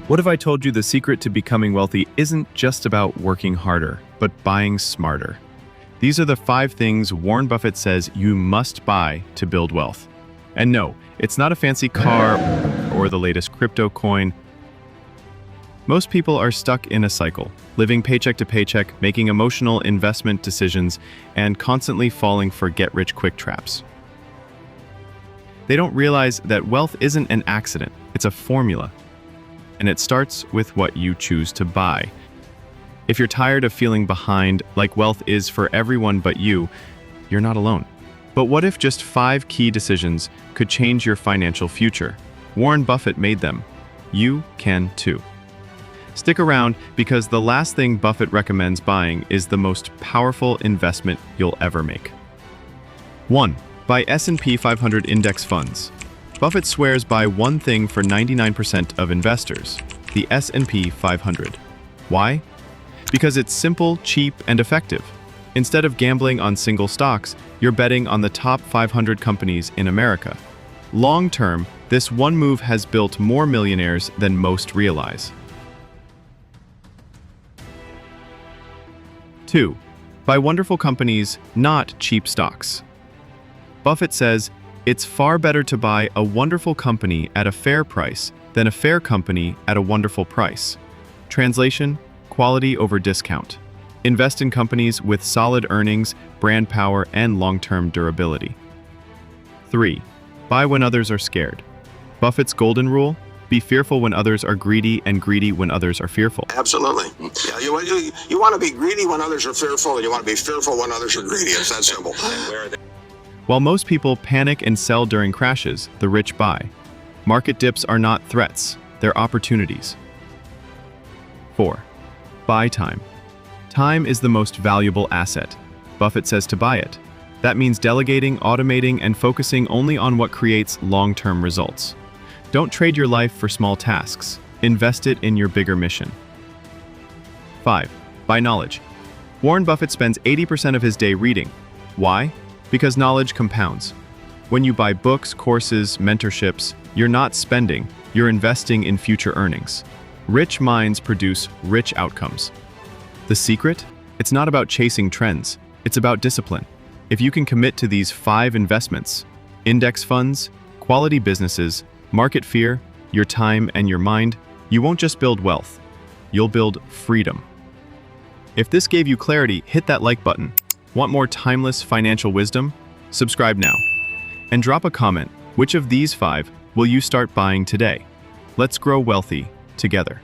What if I told you the secret to becoming wealthy isn't just about working harder, but buying smarter? These are the 5 things Warren Buffett says you must buy to build wealth. And no, it's not a fancy car or the latest crypto coin. Most people are stuck in a cycle, living paycheck to paycheck, making emotional investment decisions, and constantly falling for get-rich-quick traps. They don't realize that wealth isn't an accident, it's a formula. And it starts with what you choose to buy. If you're tired of feeling behind, like wealth is for everyone but you, you're not alone. But what if just 5 key decisions could change your financial future? Warren Buffett made them. You can too. Stick around because the last thing Buffett recommends buying is the most powerful investment you'll ever make. 1. Buy S&P 500 index funds. Buffett swears by one thing for 99% of investors, the S&P 500. Why? Because it's simple, cheap, and effective. Instead of gambling on single stocks, you're betting on the top 500 companies in America. Long-term, this one move has built more millionaires than most realize. 2. Buy wonderful companies, not cheap stocks. Buffett says, it's far better to buy a wonderful company at a fair price than a fair company at a wonderful price. Translation: quality over discount. Invest in companies with solid earnings, brand power, and long-term durability. 3. Buy when others are scared. Buffett's golden rule: be fearful when others are greedy and greedy when others are fearful. Absolutely. Yeah, you want to be greedy when others are fearful, and you want to be fearful when others are greedy. It's that simple. While most people panic and sell during crashes, the rich buy. Market dips are not threats, they're opportunities. 4. Buy time. Time is the most valuable asset. Buffett says to buy it. That means delegating, automating, and focusing only on what creates long-term results. Don't trade your life for small tasks. Invest it in your bigger mission. 5. Buy knowledge. Warren Buffett spends 80% of his day reading. Why? Because knowledge compounds. When you buy books, courses, mentorships, you're not spending, you're investing in future earnings. Rich minds produce rich outcomes. The secret? It's not about chasing trends, it's about discipline. If you can commit to these 5 investments, index funds, quality businesses, market fear, your time and your mind, you won't just build wealth, you'll build freedom. If this gave you clarity, hit that like button. Want more timeless financial wisdom? Subscribe now. And drop a comment, which of these 5 will you start buying today? Let's grow wealthy together.